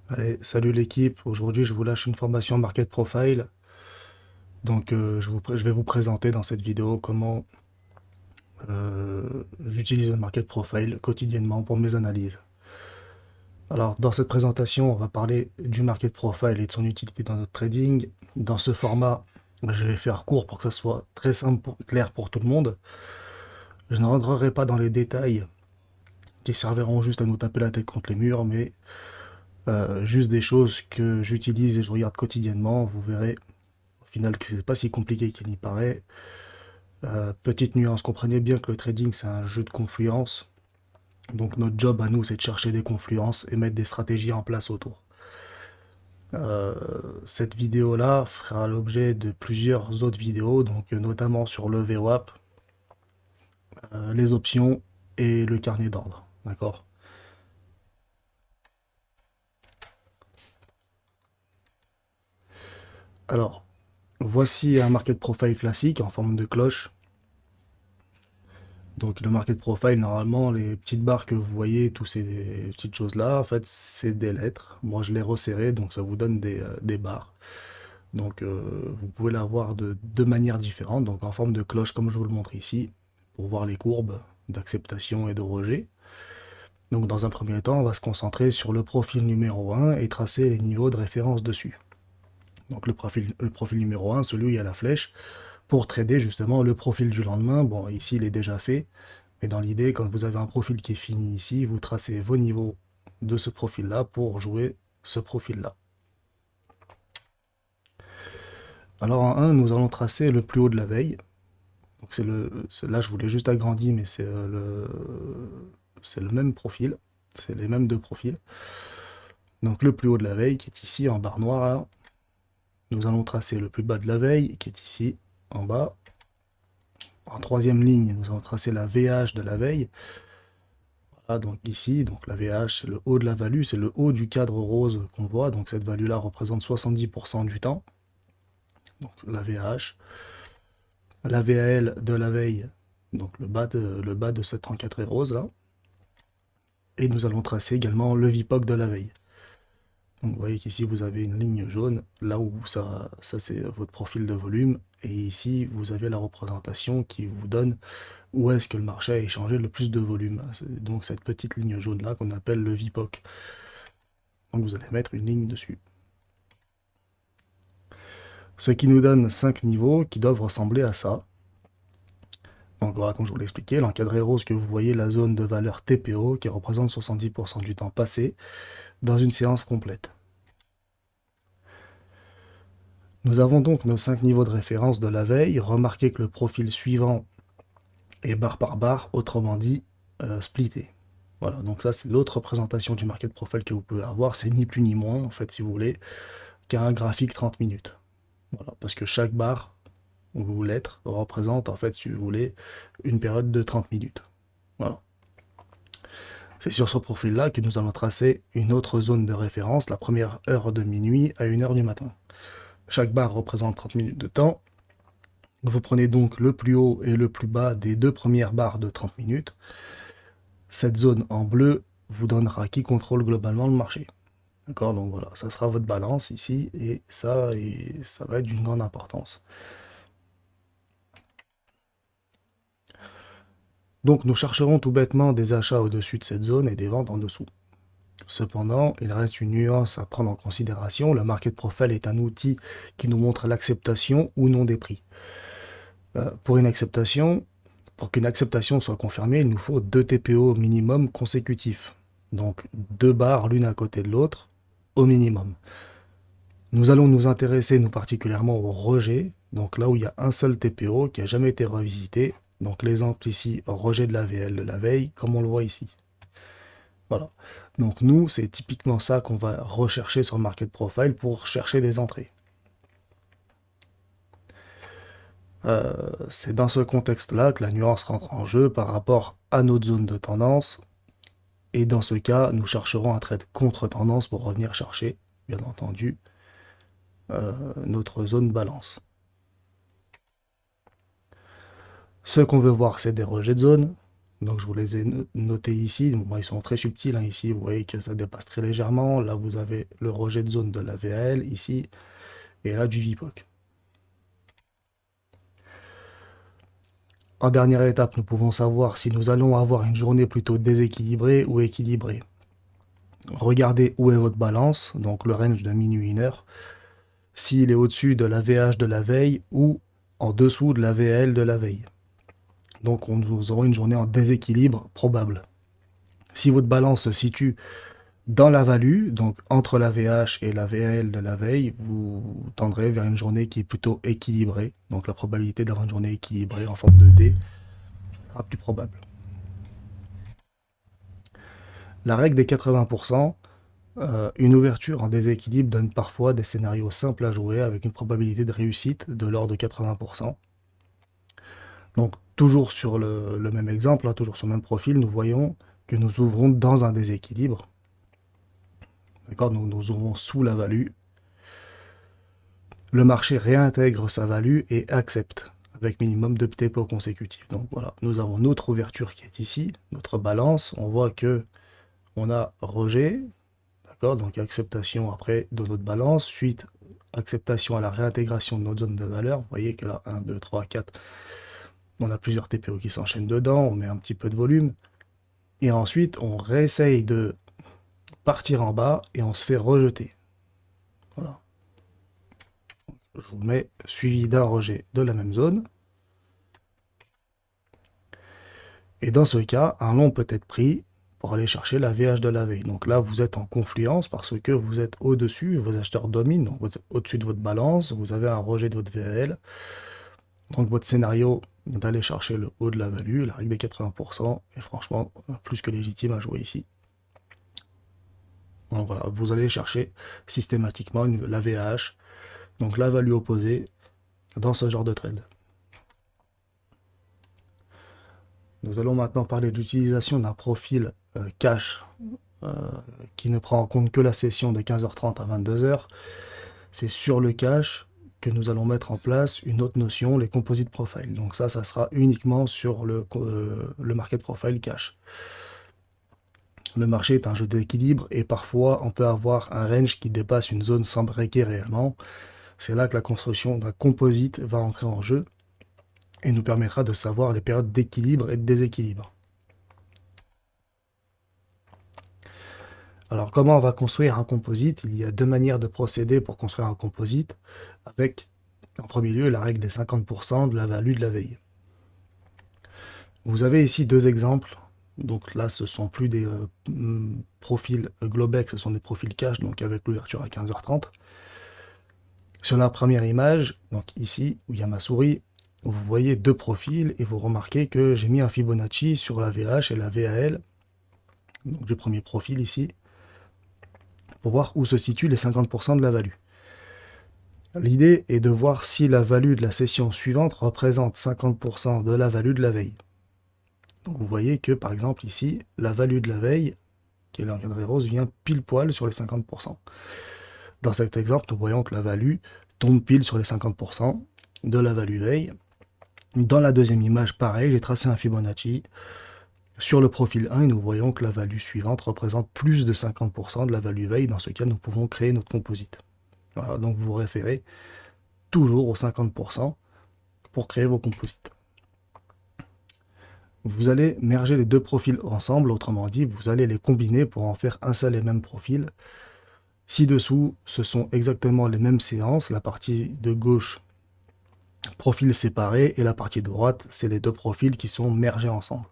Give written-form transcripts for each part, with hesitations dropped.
Allez, salut l'équipe. Aujourd'hui, je vous lâche une formation Market Profile. Donc, je vais vous présenter dans cette vidéo comment j'utilise le Market Profile quotidiennement pour mes analyses. Alors, dans cette présentation, on va parler du Market Profile et de son utilité dans notre trading. Dans ce format, je vais faire court pour que ce soit très simple, clair pour tout le monde. Je ne rentrerai pas dans les détails qui serviront juste à nous taper la tête contre les murs, mais juste des choses que j'utilise et je regarde quotidiennement. Vous verrez au final que c'est pas si compliqué qu'il y paraît. Petite nuance, comprenez bien que le trading c'est un jeu de confluence. Donc notre job à nous c'est de chercher des confluences et mettre des stratégies en place autour. Euh, cette vidéo-là fera l'objet de plusieurs autres vidéos, donc notamment sur le VWAP, les options et le carnet d'ordre. D'accord? Alors, voici un market profile classique en forme de cloche. Donc le market profile, normalement, les petites barres que vous voyez, toutes ces petites choses-là, en fait, c'est des lettres. Moi, je les resserré, donc ça vous donne des barres. Donc vous pouvez l'avoir de deux manières différentes, donc en forme de cloche comme je vous le montre ici, pour voir les courbes d'acceptation et de rejet. Donc dans un premier temps, on va se concentrer sur le profil numéro 1 et tracer les niveaux de référence dessus. Donc le profil numéro 1, celui où il y a la flèche, pour trader justement le profil du lendemain. Bon, ici il est déjà fait, mais dans l'idée, quand vous avez un profil qui est fini ici, vous tracez vos niveaux de ce profil-là pour jouer ce profil-là. Alors en 1, nous allons tracer le plus haut de la veille. Donc là, je voulais juste agrandir, mais c'est le même profil. C'est les mêmes deux profils. Donc le plus haut de la veille, qui est ici en barre noire, là. Nous allons tracer le plus bas de la veille, qui est ici en bas. En troisième ligne, nous allons tracer la VH de la veille. Voilà, donc ici, donc la VH, c'est le haut de la value, c'est le haut du cadre rose qu'on voit. Donc cette value-là représente 70% du temps. Donc la VH. La VAL de la veille, donc le bas de cette 34 rose là. Et nous allons tracer également le VPOC de la veille. Donc vous voyez qu'ici vous avez une ligne jaune, là où ça c'est votre profil de volume, et ici vous avez la représentation qui vous donne où est-ce que le marché a échangé le plus de volume. C'est donc cette petite ligne jaune là qu'on appelle le VPOC. Donc vous allez mettre une ligne dessus. Ce qui nous donne 5 niveaux qui doivent ressembler à ça. Donc voilà, comme je vous l'ai expliqué, l'encadré rose que vous voyez, la zone de valeur TPO qui représente 70% du temps passé dans une séance complète. Nous avons donc nos 5 niveaux de référence de la veille. Remarquez que le profil suivant est barre par barre, autrement dit splitté. Voilà, donc ça c'est l'autre représentation du market profile que vous pouvez avoir. C'est ni plus ni moins, en fait, si vous voulez, qu'un graphique 30 minutes. Voilà, parce que chaque barre ou lettre représente, en fait, si vous voulez, une période de 30 minutes. Voilà. C'est sur ce profil-là que nous allons tracer une autre zone de référence, la première heure de minuit à 1 heure du matin. Chaque barre représente 30 minutes de temps. Vous prenez donc le plus haut et le plus bas des deux premières barres de 30 minutes. Cette zone en bleu vous donnera qui contrôle globalement le marché. D'accord, donc voilà, ça sera votre balance ici, et ça va être d'une grande importance. Donc nous chercherons tout bêtement des achats au-dessus de cette zone et des ventes en dessous. Cependant, il reste une nuance à prendre en considération. Le market profile est un outil qui nous montre l'acceptation ou non des prix. Pour pour qu'une acceptation soit confirmée, il nous faut 2 TPO minimum consécutifs. Donc 2 barres l'une à côté de l'autre au minimum. Nous allons nous intéresser nous particulièrement au rejet, donc là où il y a un seul TPO qui n'a jamais été revisité. Donc l'exemple ici, rejet de la VL de la veille, comme on le voit ici. Voilà. Donc nous, c'est typiquement ça qu'on va rechercher sur le market profile pour chercher des entrées. C'est dans ce contexte-là que la nuance rentre en jeu par rapport à notre zone de tendance. Et dans ce cas, nous chercherons un trade contre-tendance pour revenir chercher, bien entendu, notre zone balance. Ce qu'on veut voir, c'est des rejets de zone. Donc je vous les ai notés ici. Bon, ils sont très subtils, hein, ici. Vous voyez que ça dépasse très légèrement. Là, vous avez le rejet de zone de la VAL ici. Et là, du VPOC. En dernière étape, nous pouvons savoir si nous allons avoir une journée plutôt déséquilibrée ou équilibrée. Regardez où est votre balance, donc le range de minuit 1 heure, s'il est au-dessus de la VH de la veille ou en dessous de la VL de la veille. Donc nous aurons une journée en déséquilibre probable. Si votre balance se situe dans la value, donc entre la VH et la VL de la veille, vous tendrez vers une journée qui est plutôt équilibrée. Donc la probabilité d'avoir une journée équilibrée en forme de D sera plus probable. La règle des 80%, une ouverture en déséquilibre donne parfois des scénarios simples à jouer avec une probabilité de réussite de l'ordre de 80%. Donc toujours sur le même exemple, hein, toujours sur le même profil, nous voyons que nous ouvrons dans un déséquilibre. D'accord, donc nous ouvrons sous la value. Le marché réintègre sa value et accepte avec minimum de dépôts consécutifs. Donc voilà, nous avons notre ouverture qui est ici, notre balance. On voit que on a rejet, d'accord, donc acceptation après de notre balance, suite acceptation à la réintégration de notre zone de valeur. Vous voyez que là, 1, 2, 3, 4, on a plusieurs TPO qui s'enchaînent dedans, on met un petit peu de volume. Et ensuite, on réessaye de partir en bas et on se fait rejeter. Voilà. Je vous mets suivi d'un rejet de la même zone. Et dans ce cas, un long peut être pris pour aller chercher la VH de la veille. Donc là, vous êtes en confluence parce que vous êtes au-dessus, vos acheteurs dominent, donc vous êtes au-dessus de votre balance, vous avez un rejet de votre VL. Donc votre scénario d'aller chercher le haut de la value, la règle des 80%, est franchement plus que légitime à jouer ici. Donc voilà, vous allez chercher systématiquement la VH, donc la value opposée, dans ce genre de trade. Nous allons maintenant parler de l'utilisation d'un profil cash qui ne prend en compte que la session de 15h30 à 22h. C'est sur le cash que nous allons mettre en place une autre notion, les composite profile. Donc ça sera uniquement sur le market profile cash. Le marché est un jeu d'équilibre et parfois on peut avoir un range qui dépasse une zone sans breaker réellement. C'est là que la construction d'un composite va entrer en jeu et nous permettra de savoir les périodes d'équilibre et de déséquilibre. Alors comment on va construire un composite? Il y a deux manières de procéder pour construire un composite, avec en premier lieu la règle des 50% de la value de la veille. Vous avez ici deux exemples. Donc là, ce sont plus des profils Globex, ce sont des profils cash, donc avec l'ouverture à 15h30. Sur la première image, donc ici, où il y a ma souris, vous voyez deux profils et vous remarquez que j'ai mis un Fibonacci sur la VH et la VAL, donc du premier profil ici, pour voir où se situent les 50% de la value. L'idée est de voir si la value de la session suivante représente 50% de la value de la veille. Donc vous voyez que par exemple ici, la value de la veille, qui est l'encadré rose, vient pile poil sur les 50%. Dans cet exemple, nous voyons que la value tombe pile sur les 50% de la value veille. Dans la deuxième image, pareil, j'ai tracé un Fibonacci sur le profil 1 et nous voyons que la value suivante représente plus de 50% de la value veille. Dans ce cas, nous pouvons créer notre composite. Voilà, donc vous vous référez toujours aux 50% pour créer vos composites. Vous allez merger les deux profils ensemble, autrement dit, vous allez les combiner pour en faire un seul et même profil. Ci-dessous, ce sont exactement les mêmes séances. La partie de gauche, profil séparé, et la partie de droite, c'est les deux profils qui sont mergés ensemble.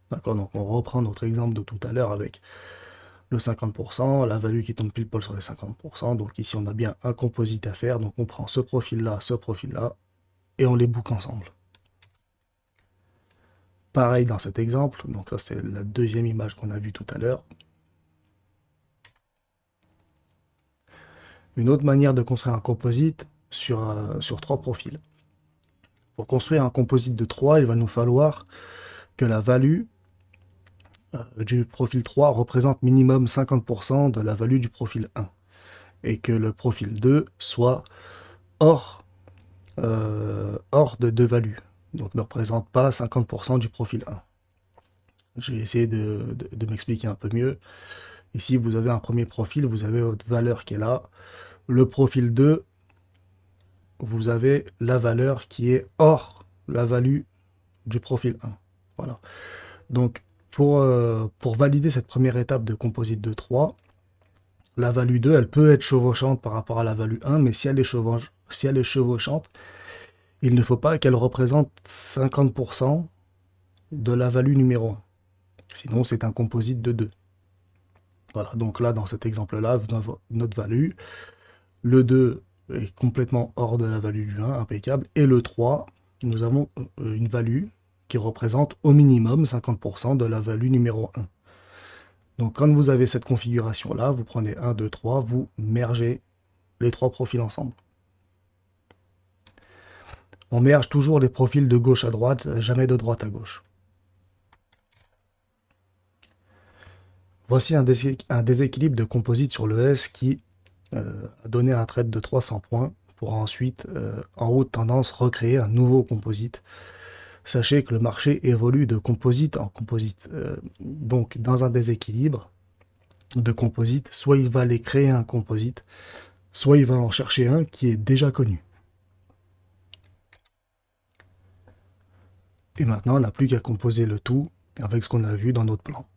D'accord, donc on reprend notre exemple de tout à l'heure avec le 50%, la value qui tombe pile poil sur les 50%. Donc ici, on a bien un composite à faire. Donc on prend ce profil-là, et on les boucle ensemble. Pareil dans cet exemple, donc ça c'est la deuxième image qu'on a vue tout à l'heure. Une autre manière de construire un composite sur trois profils. Pour construire un composite de 3, il va nous falloir que la value du profil 3 représente minimum 50% de la value du profil 1. Et que le profil 2 soit hors de deux values. Donc ne représente pas 50% du profil 1. Je vais essayer de m'expliquer un peu mieux. Ici, vous avez un premier profil, vous avez votre valeur qui est là. Le profil 2, vous avez la valeur qui est hors la value du profil 1. Voilà. Donc, pour valider cette première étape de composite de 3, la value 2, elle peut être chevauchante par rapport à la value 1, mais si elle est chevauchante, il ne faut pas qu'elle représente 50% de la value numéro 1. Sinon, c'est un composite de 2. Voilà, donc là, dans cet exemple-là, notre value, le 2 est complètement hors de la value du 1, impeccable, et le 3, nous avons une value qui représente au minimum 50% de la value numéro 1. Donc quand vous avez cette configuration-là, vous prenez 1, 2, 3, vous mergez les trois profils ensemble. On merge toujours les profils de gauche à droite, jamais de droite à gauche. Voici un déséquilibre de composite sur le S qui a donné un trade de 300 points pour ensuite, en haute tendance, recréer un nouveau composite. Sachez que le marché évolue de composite en composite. Donc dans un déséquilibre de composite, soit il va aller créer un composite, soit il va en chercher un qui est déjà connu. Et maintenant, on n'a plus qu'à composer le tout avec ce qu'on a vu dans notre plan.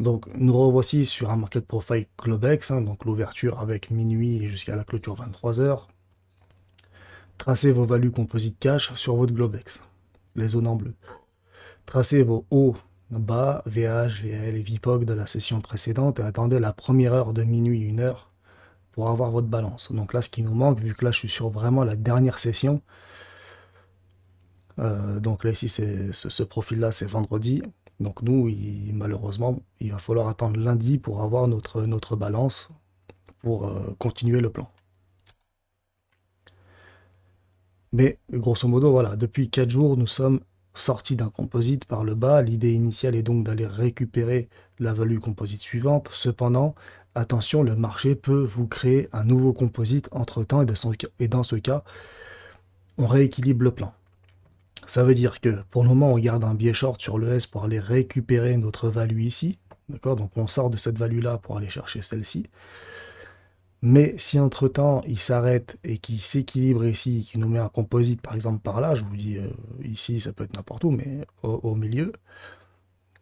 Donc, nous revoici sur un market profile Globex, donc l'ouverture avec minuit jusqu'à la clôture 23h. Tracez vos values composite cash sur votre Globex, les zones en bleu. Tracez vos hauts, bas, VH, VL et VPOC de la session précédente et attendez la première heure de minuit, 1h, pour avoir votre balance. Donc là, ce qui nous manque, vu que là, je suis sur vraiment la dernière session, donc là, ici, ce profil-là, c'est vendredi. Donc nous, malheureusement, il va falloir attendre lundi pour avoir notre balance pour continuer le plan. Mais grosso modo, voilà, depuis 4 jours, nous sommes sortis d'un composite par le bas. L'idée initiale est donc d'aller récupérer la value composite suivante. Cependant, attention, le marché peut vous créer un nouveau composite entre-temps et dans ce cas, on rééquilibre le plan. Ça veut dire que pour le moment, on garde un biais short sur le S pour aller récupérer notre value ici. D'accord? Donc on sort de cette value-là pour aller chercher celle-ci. Mais si entre-temps, il s'arrête et qu'il s'équilibre ici, qu'il nous met un composite par exemple par là, je vous dis ici, ça peut être n'importe où, mais au milieu,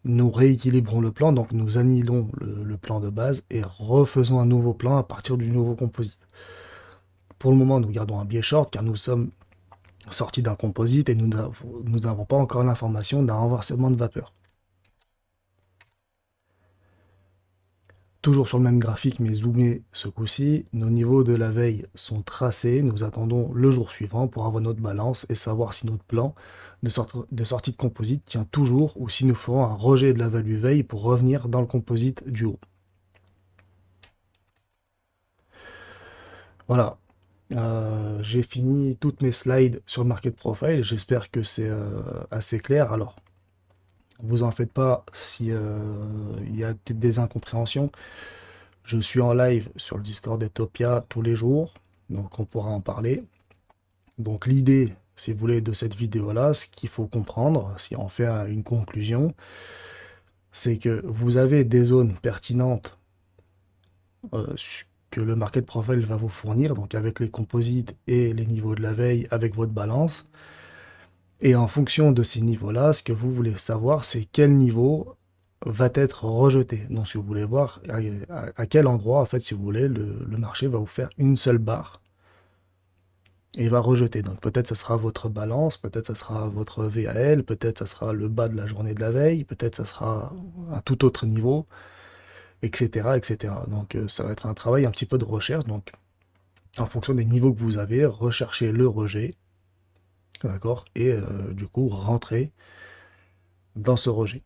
nous rééquilibrons le plan, donc nous annihilons le plan de base et refaisons un nouveau plan à partir du nouveau composite. Pour le moment, nous gardons un biais short car nous sommes sortis d'un composite et nous n'avons pas encore l'information d'un renversement de vapeur. Toujours sur le même graphique, mais zoomé ce coup-ci, nos niveaux de la veille sont tracés. Nous attendons le jour suivant pour avoir notre balance et savoir si notre plan de sortie de composite tient toujours ou si nous ferons un rejet de la value veille pour revenir dans le composite du haut. Voilà. J'ai fini toutes mes slides sur le market profile. J'espère que c'est assez clair. Alors, vous en faites pas si il y a peut-être des incompréhensions. Je suis en live sur le Discord d'Etopia tous les jours, donc on pourra en parler. Donc l'idée, si vous voulez, de cette vidéo-là, ce qu'il faut comprendre, si on fait une conclusion, c'est que vous avez des zones pertinentes euh, que le market profile va vous fournir, donc avec les composites et les niveaux de la veille, avec votre balance. Et en fonction de ces niveaux-là, ce que vous voulez savoir, c'est quel niveau va être rejeté. Donc si vous voulez voir à quel endroit, en fait, si vous voulez, le marché va vous faire une seule barre et va rejeter. Donc peut-être ça sera votre balance, peut-être ça sera votre VAL, peut-être ça sera le bas de la journée de la veille, peut-être ça sera un tout autre niveau, etc. etc. Donc ça va être un travail un petit peu de recherche. Donc en fonction des niveaux que vous avez, recherchez le rejet, d'accord, et du coup rentrer dans ce rejet.